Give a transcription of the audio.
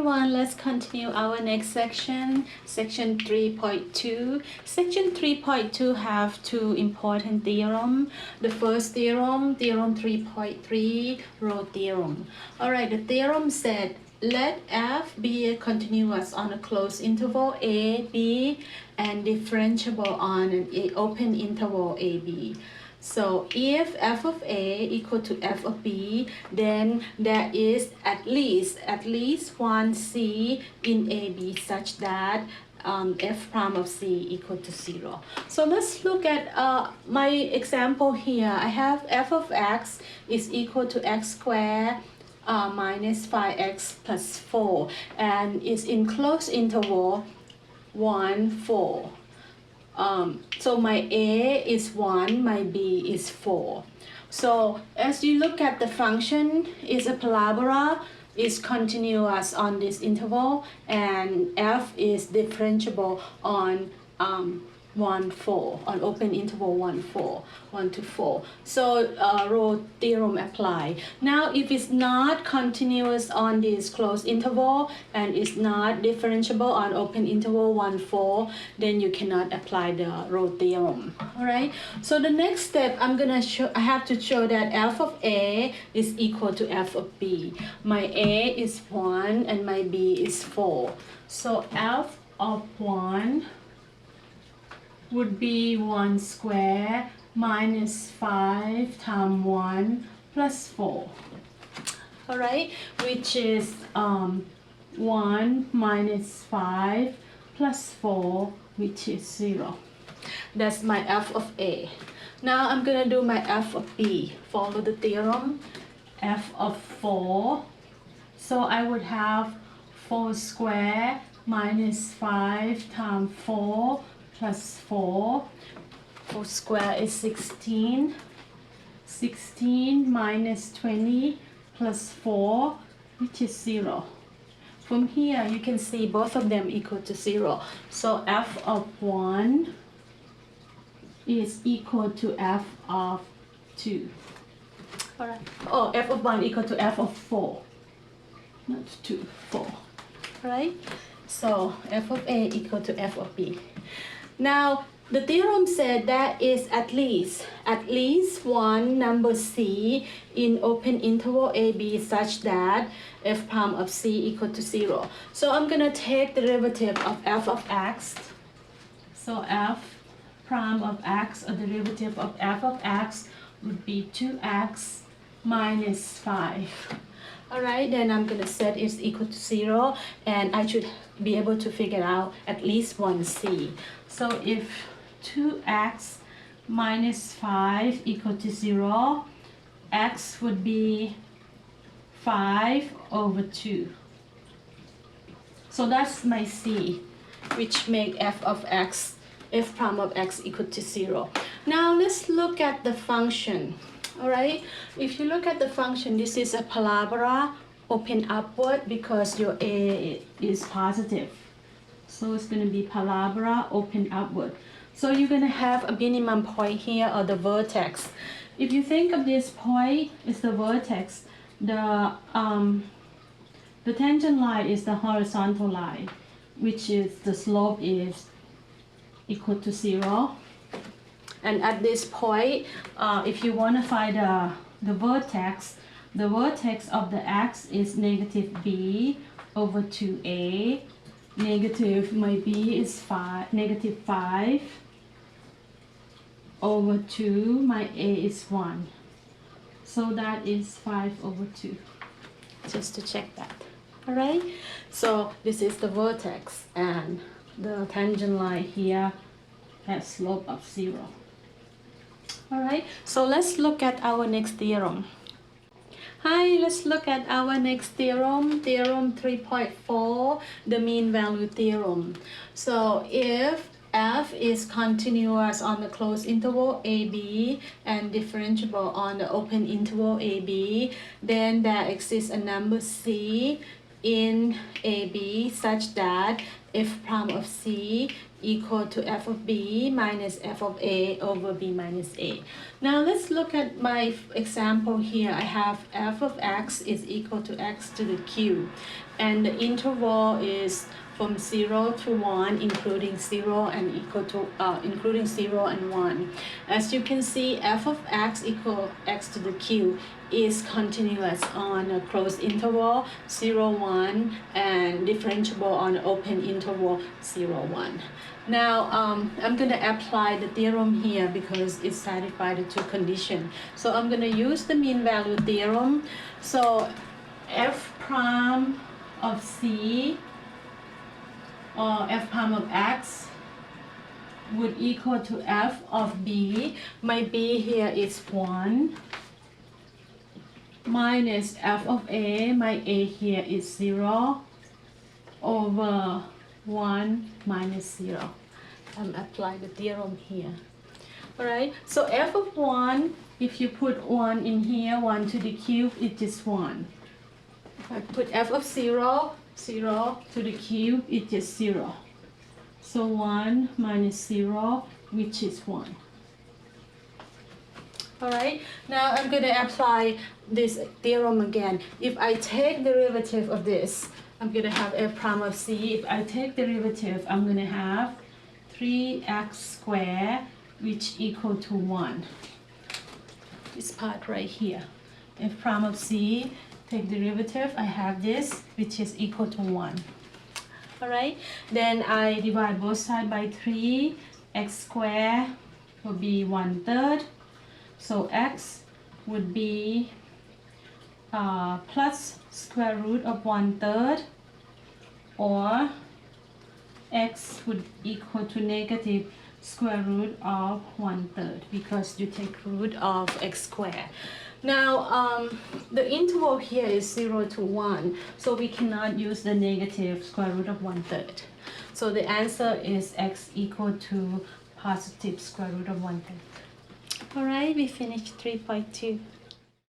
everyone, let's continue our next section, section 3.2. Section 3.2 have two important theorems. The first theorem, theorem 3.3, Rolle theorem. Alright, the theorem said, let f be a continuous on a closed interval a, b, and differentiable on an open interval a, b. So if f of a equal to f of b, then there is at least one c in ab such that f prime of c equal to 0. So let's look at my example here. I have f of x is equal to x squared minus 5x plus 4, and is in closed interval 1, 4. So my a is 1, my b is 4. So as you look at the function, is a parabola, is continuous on this interval, and f is differentiable on 1, 4, on open interval 1, 4, 1 to 4. So Rolle theorem apply. Now if it's not continuous on this closed interval and is not differentiable on open interval 1, 4, then you cannot apply the Rolle theorem. Alright, so the next step I have to show that f of a is equal to f of b. My a is 1 and my b is 4. So f of 1 would be 1 squared minus 5 times 1 plus 4. Alright, which is 1 minus 5 plus 4, which is 0. That's my f of a. Now I'm going to do my f of b. Follow the theorem. F of 4. So I would have 4 squared minus 5 times 4 plus 4. 4 squared is 16. 16 minus 20 plus 4, which is 0. From here, you can see both of them equal to 0. So f of 1 is equal to f of 2. Alright. Oh, f of 1 equal to f of 4. Not 2, 4. Alright. So f of a equal to f of b. Now, the theorem said that is at least one number c in open interval ab such that f prime of c equal to 0. So I'm going to take the derivative of f of x. So f prime of x, or derivative of f of x, would be 2x minus 5. Alright, then I'm going to set it equal to 0, and I should be able to figure out at least one c. So if 2x minus 5 equal to 0, x would be 5 over 2. So that's my c, which make f of x, f prime of x equal to 0. Now let's look at the function. Alright, if you look at the function, this is a parabola open upward because your a is positive. So it's going to be parabola open upward. So you're going to have a minimum point here, or the vertex. If you think of this point is the vertex, the tangent line is the horizontal line, which is the slope is equal to 0. And at this point, if you want to find the vertex of the x is negative b over 2a. Negative, my b is negative 5 over 2, my a is 1. So that is 5 over 2. Just to check that. Alright? So this is the vertex, and the tangent line here has slope of 0. Alright, so let's look at our next theorem. Hi, let's look at our next theorem, theorem 3.4, the mean value theorem. So if f is continuous on the closed interval ab and differentiable on the open interval ab, then there exists a number c in ab such that f prime of c equal to f of b minus f of a over b minus a. Now let's look at my example here. I have f of x is equal to x to the cube, and the interval is from 0 to 1, including 0 and equal to including 0 and 1. As you can see, f of x equal x to the cube is continuous on a closed interval 0, 1 and differentiable on open interval 0, 1. Now I'm going to apply the theorem here because it satisfies the two conditions. So I'm going to use the mean value theorem. So f prime of c or f prime of x would equal to f of b. My b here is 1 minus f of a. My a here is 0 over 1 minus 0. I'm applying the theorem here. Alright, so f of 1, if you put 1 in here, 1 to the cube, it's just 1. If I put f of 0, 0 to the cube, it's just 0. So 1 minus 0, which is 1. Alright, now I'm going to apply this theorem again. If I take derivative of this, I'm going to have f prime of c. If I take derivative, I'm going to have 3x squared, which equal to 1. This part right here. F prime of c, take derivative, I have this, which is equal to 1. Alright, then I divide both sides by 3. X squared will be 1/3. So x would be plus square root of 1/3, or x would equal to negative square root of 1/3 because you take root of x squared. Now the interval here is 0 to 1, so we cannot use the negative square root of 1/3. So the answer is x equal to positive square root of 1/3. Alright, we finished 3.2.